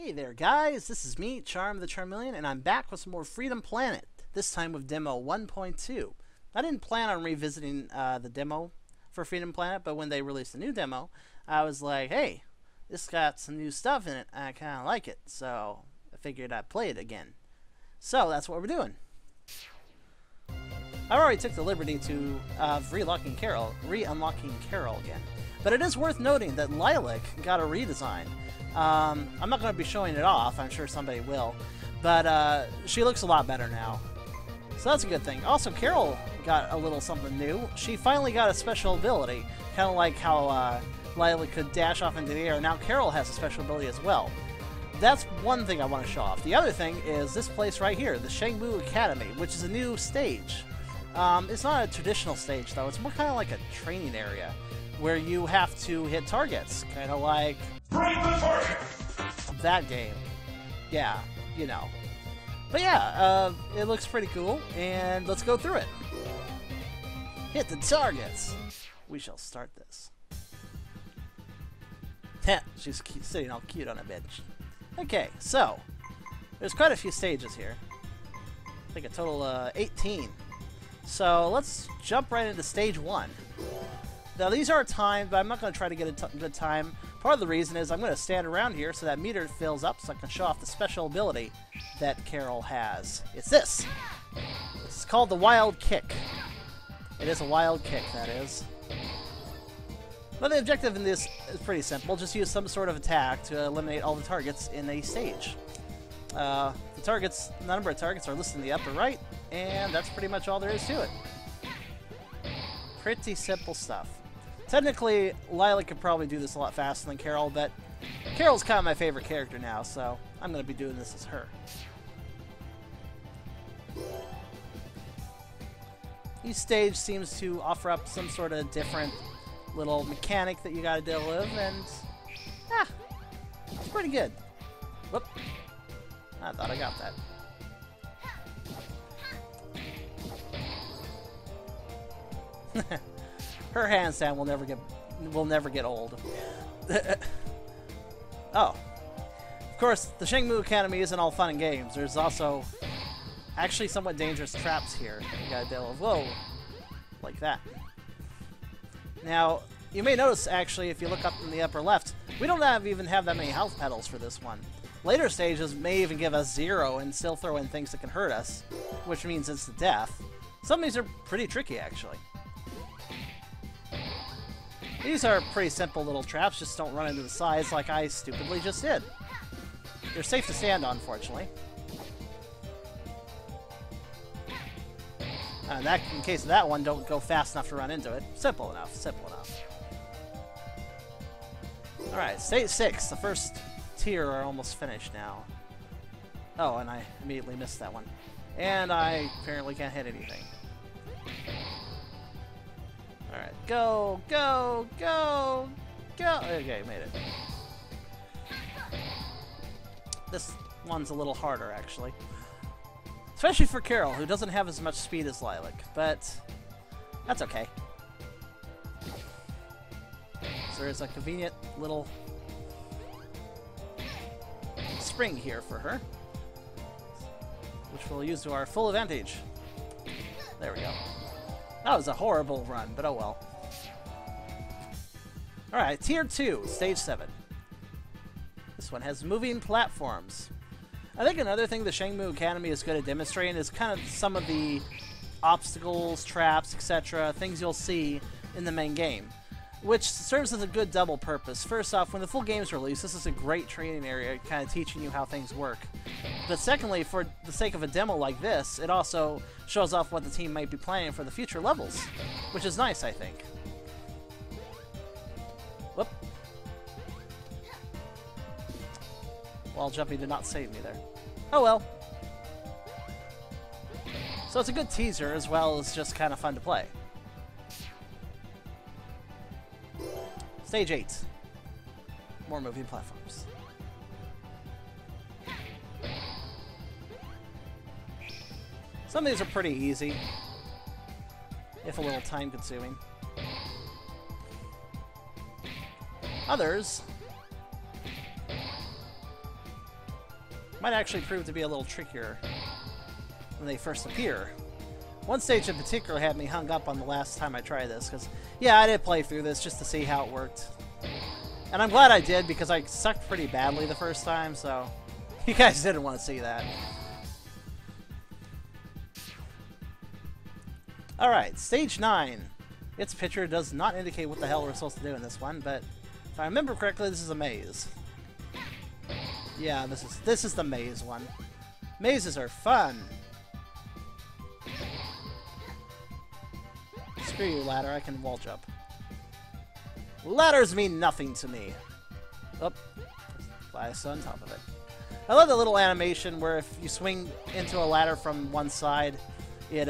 Hey there guys, this is me, Charm the Charmeleon, and I'm back with some more Freedom Planet, this time with Demo 1.2. I didn't plan on revisiting the demo for Freedom Planet, but when they released a new demo, I was like, hey, this got some new stuff in it, and I kind of like it, so I figured I'd play it again. So that's what we're doing. I already took the liberty to re-unlocking Carol again. But it is worth noting that Lilac got a redesign. I'm not going to be showing it off, I'm sure somebody will, but she looks a lot better now. So that's a good thing. Also, Carol got a little something new. She finally got a special ability, kind of like how Lilac could dash off into the air. Now Carol has a special ability as well. That's one thing I want to show off. The other thing is this place right here, the Xingu Academy, which is a new stage. It's not a traditional stage, though. It's more kind of like a training area where you have to hit targets, kind of like that game. Yeah, you know. But yeah, it looks pretty cool, and let's go through it. Hit the targets. We shall start this. She's sitting all cute on a bench. Okay, so there's quite a few stages here. I think a total of 18. So let's jump right into stage 1. Now these are timed, but I'm not going to try to get a good time. Part of the reason is I'm going to stand around here so that meter fills up so I can show off the special ability that Carol has. It's this! It's called the Wild Kick. It is a wild kick, that is. But the objective in this is pretty simple. Just use some sort of attack to eliminate all the targets in a stage. The number of targets are listed in the upper right, and that's pretty much all there is to it. Pretty simple stuff. Technically, Lilac could probably do this a lot faster than Carol, but Carol's kind of my favorite character now, so I'm going to be doing this as her. Each stage seems to offer up some sort of different little mechanic that you got to deal with, and it's pretty good. Whoop. I thought I got that. Her handstand will never get old. Oh. Of course, the Xingu Academy isn't all fun and games. There's also actually somewhat dangerous traps here that you gotta deal with. Whoa. Like that. Now, you may notice, actually, if you look up in the upper left, we don't even have that many health pedals for this one. Later stages may even give us 0 and still throw in things that can hurt us, which means it's the death. Some of these are pretty tricky, actually. These are pretty simple little traps, just don't run into the sides like I stupidly just did. They're safe to stand on, fortunately. In case of that one, don't go fast enough to run into it. Simple enough, simple enough. Alright, stage 6. The first tier are almost finished now. Oh, and I immediately missed that one. And I apparently can't hit anything. Alright, go, go, go, go! Okay, made it. This one's a little harder, actually. Especially for Carol, who doesn't have as much speed as Lilac, but that's okay. So there's a convenient little spring here for her, which we'll use to our full advantage. There we go. That was a horrible run, but oh well. Alright, Tier 2, Stage 7. This one has moving platforms. I think another thing the Xingu Academy is good at demonstrating is kind of some of the obstacles, traps, etc., things you'll see in the main game, which serves as a good double purpose. First off, when the full game's released, this is a great training area, kind of teaching you how things work. But secondly, for the sake of a demo like this, it also shows off what the team might be planning for the future levels, which is nice, I think. Whoop. Wall jumping did not save me there. Oh well. So it's a good teaser as well as just kind of fun to play. Stage 8. More moving platforms. Some of these are pretty easy, if a little time consuming. might actually prove to be a little trickier when they first appear. One stage in particular had me hung up on the last time I tried this, because, yeah, I did play through this just to see how it worked. And I'm glad I did, because I sucked pretty badly the first time, so you guys didn't want to see that. Alright, stage 9. Its picture does not indicate what the hell we're supposed to do in this one, but if I remember correctly, this is a maze. Yeah, this is the maze one. Mazes are fun. Screw you, ladder. I can wall jump. Ladders mean nothing to me. Oh, fly on top of it. I love the little animation where if you swing into a ladder from one side, it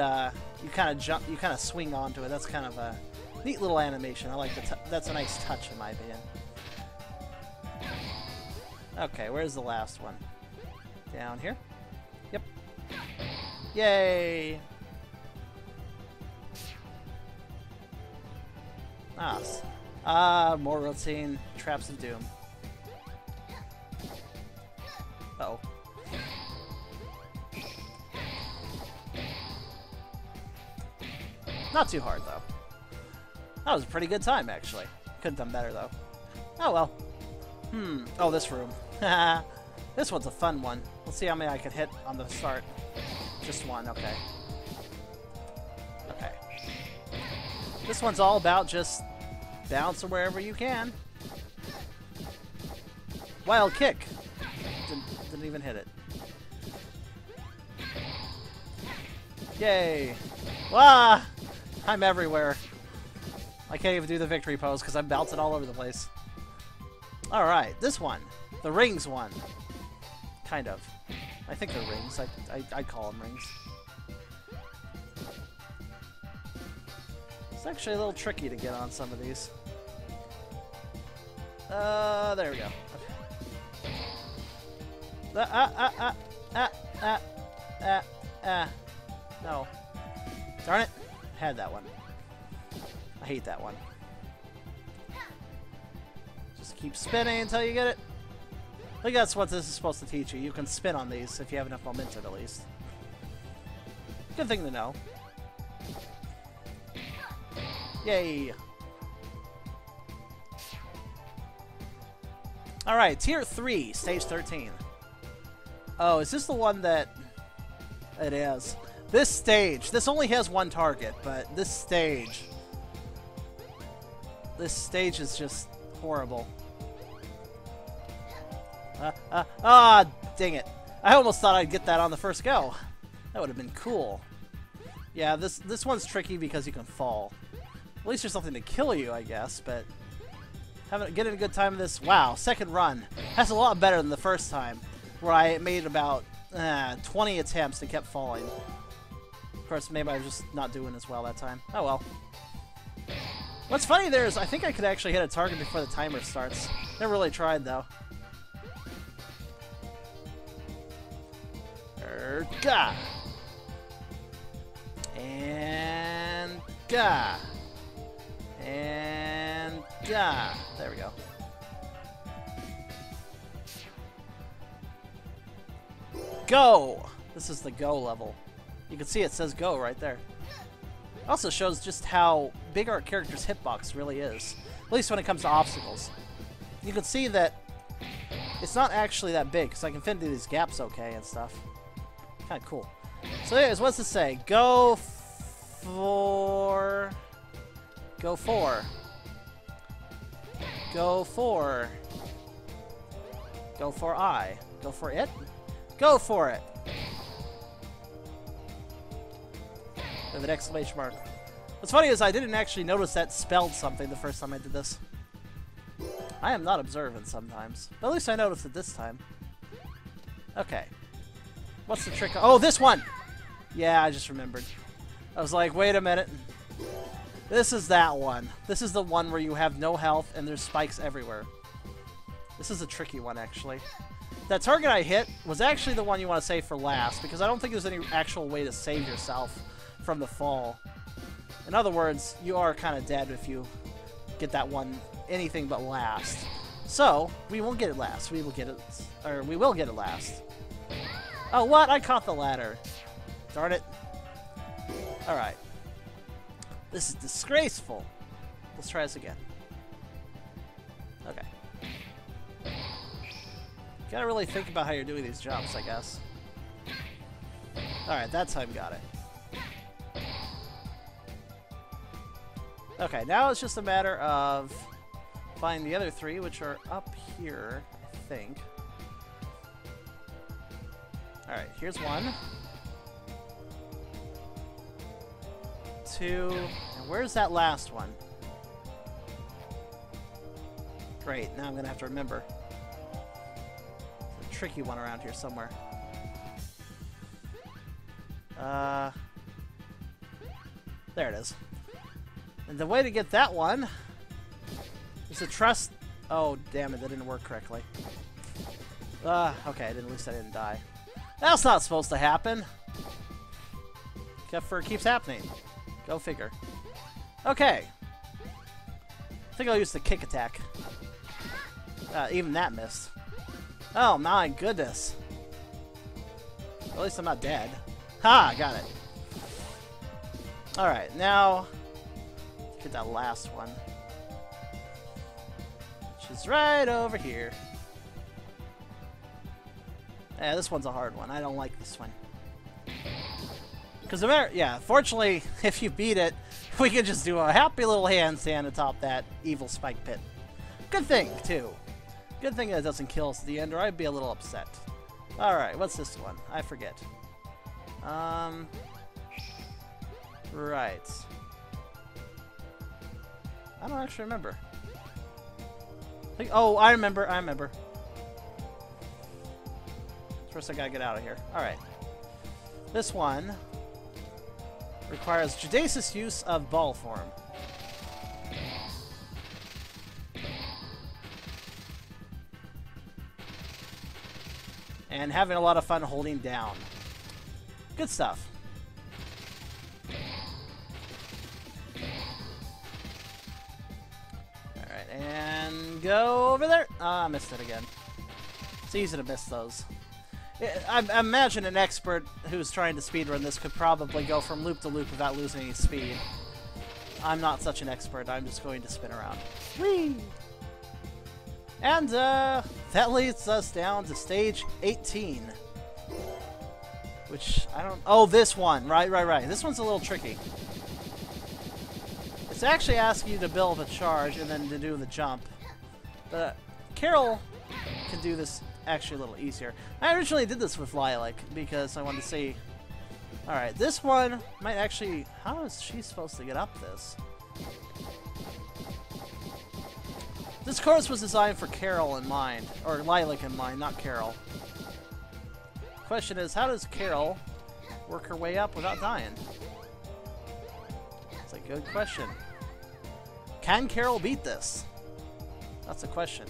you kind of jump, you kind of swing onto it. That's kind of a neat little animation. I like that's a nice touch in my opinion. Okay, where's the last one? Down here? Yep. Yay! More routine. Traps of Doom. Uh-oh. Not too hard, though. That was a pretty good time, actually. Could have done better, though. Oh, well. Oh, this room. This one's a fun one. Let's see how many I can hit on the start. Just one, okay. Okay. This one's all about just bouncing wherever you can. Wild kick. Didn't even hit it. Yay. Wah! I'm everywhere. I can't even do the victory pose because I'm bouncing all over the place. Alright, this one. The rings one. Kind of. I think they're rings. I call them rings. It's actually a little tricky to get on some of these. There we go. No. Darn it. Had that one. I hate that one. Just keep spinning until you get it. I think that's what this is supposed to teach you. You can spin on these if you have enough momentum, at least. Good thing to know. Yay! Alright, Tier 3, Stage 13. Oh, is this the one that... It is. This stage, this only has one target, but this stage is just horrible. Dang it. I almost thought I'd get that on the first go. That would have been cool. Yeah, this one's tricky because you can fall. At least there's something to kill you, I guess, but getting a good time of this. Wow, second run. That's a lot better than the first time, where I made about 20 attempts and kept falling. Of course, maybe I was just not doing as well that time. Oh well. What's funny there is I think I could actually hit a target before the timer starts. Never really tried, though. Ga! And ga! And ga! There we go. Go! This is the go level. You can see it says go right there. Also shows just how big our character's hitbox really is. At least when it comes to obstacles. You can see that it's not actually that big, because I can fit into these gaps okay and stuff. Kind of cool. So anyways, what's this say? Go for... Go for... Go for... Go for I. Go for it? Go for it! With an exclamation mark. What's funny is I didn't actually notice that spelled something the first time I did this. I am not observant sometimes. But at least I noticed it this time. Okay. What's the trick? Oh, this one! Yeah, I just remembered. I was like, wait a minute. This is that one. This is the one where you have no health and there's spikes everywhere. This is a tricky one, actually. That target I hit was actually the one you want to save for last, because I don't think there's any actual way to save yourself from the fall. In other words, you are kind of dead if you get that one anything but last. So, we won't get it last. We will get it, or we will get it last. Oh, what? I caught the ladder. Darn it. Alright. This is disgraceful. Let's try this again. Okay. Gotta really think about how you're doing these jumps, I guess. Alright, that time got it. Okay, now it's just a matter of finding the other three, which are up here, I think. Alright, here's one. Two. And where's that last one? Great, now I'm gonna have to remember. There's a tricky one around here somewhere. There it is. And the way to get that one is to trust... Oh, damn it, that didn't work correctly. Okay, at least I didn't die. That's not supposed to happen. Except for it keeps happening. Go figure. Okay. I think I'll use the kick attack. Even that missed. Oh my goodness. At least I'm not dead. Ha! Got it. Alright, now... get that last one. Which is right over here. Yeah, this one's a hard one. I don't like this one. Because yeah, fortunately, if you beat it, we can just do a happy little handstand atop that evil spike pit. Good thing, too. Good thing that it doesn't kill us at the end, or I'd be a little upset. Alright, what's this one? I forget. Right. I don't actually remember. Oh, I remember. First I gotta get out of here. Alright. This one requires judicious use of ball form. And having a lot of fun holding down. Good stuff. Alright, and go over there. Ah, I missed it again. It's easy to miss those. I imagine an expert who's trying to speedrun this could probably go from loop to loop without losing any speed. I'm not such an expert. I'm just going to spin around. Whee! And that leads us down to stage 18. Which, I don't... Oh, this one. Right. This one's a little tricky. It's actually asking you to build a charge and then to do the jump. But Carol can do this actually a little easier. I originally did this with Lilac because I wanted to see... Alright, this one might actually... How is she supposed to get up this? This course was designed for Carol in mind. Or Lilac in mind, not Carol. Question is, how does Carol work her way up without dying? That's a good question. Can Carol beat this? That's a question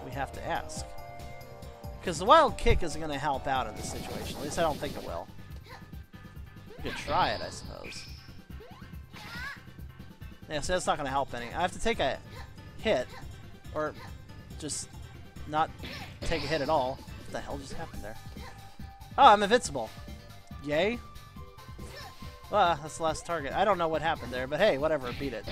we have to ask. Because the wild kick isn't going to help out in this situation. At least I don't think it will. We could try it, I suppose. Yeah, so that's not going to help any. I have to take a hit. Or just not take a hit at all. What the hell just happened there? Oh, I'm invincible. Yay. Well, that's the last target. I don't know what happened there, but hey, whatever. Beat it.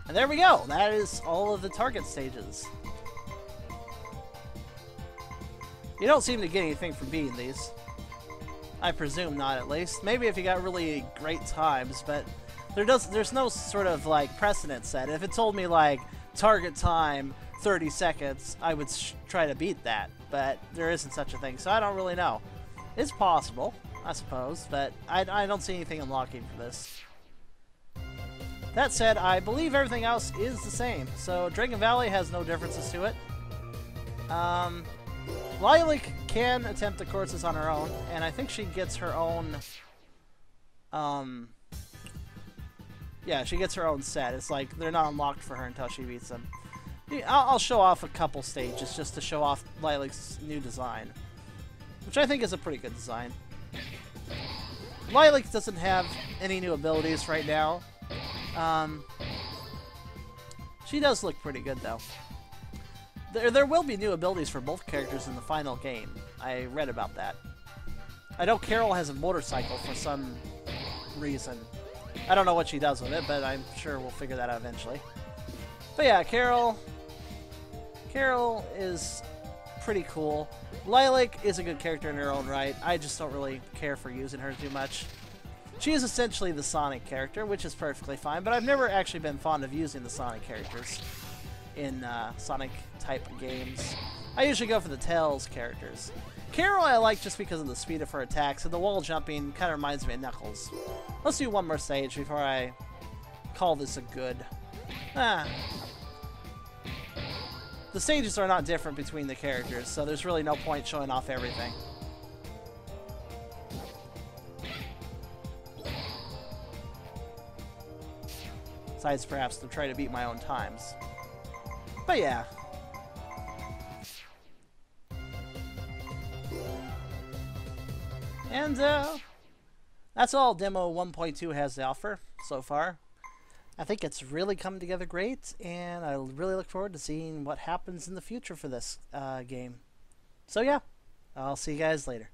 And there we go. That is all of the target stages. You don't seem to get anything from beating these. I presume not, at least. Maybe if you got really great times, but there's no sort of like precedent set. If it told me like target time 30 seconds, I would try to beat that, but there isn't such a thing, so I don't really know. It's possible, I suppose, but I don't see anything unlocking for this. That said, I believe everything else is the same, so Dragon Valley has no differences to it. Lilac can attempt the courses on her own, and I think she gets her own... yeah, she gets her own set. It's like, they're not unlocked for her until she beats them. I'll show off a couple stages just to show off Lilac's new design, which I think is a pretty good design. Lilac doesn't have any new abilities right now. She does look pretty good, though. There will be new abilities for both characters in the final game. I read about that. I know Carol has a motorcycle for some reason. I don't know what she does with it, but I'm sure we'll figure that out eventually. But yeah, Carol is pretty cool. Lilac is a good character in her own right. I just don't really care for using her too much. She is essentially the Sonic character, which is perfectly fine, but I've never actually been fond of using the Sonic characters in Sonic-type games. I usually go for the Tails characters. Carol I like just because of the speed of her attacks, and the wall jumping kind of reminds me of Knuckles. Let's do one more stage before I call this a good. The stages are not different between the characters, so there's really no point showing off everything. Besides, perhaps to try to beat my own times. But yeah. And that's all Demo 1.2 has to offer so far. I think it's really come together great, and I really look forward to seeing what happens in the future for this game. So yeah, I'll see you guys later.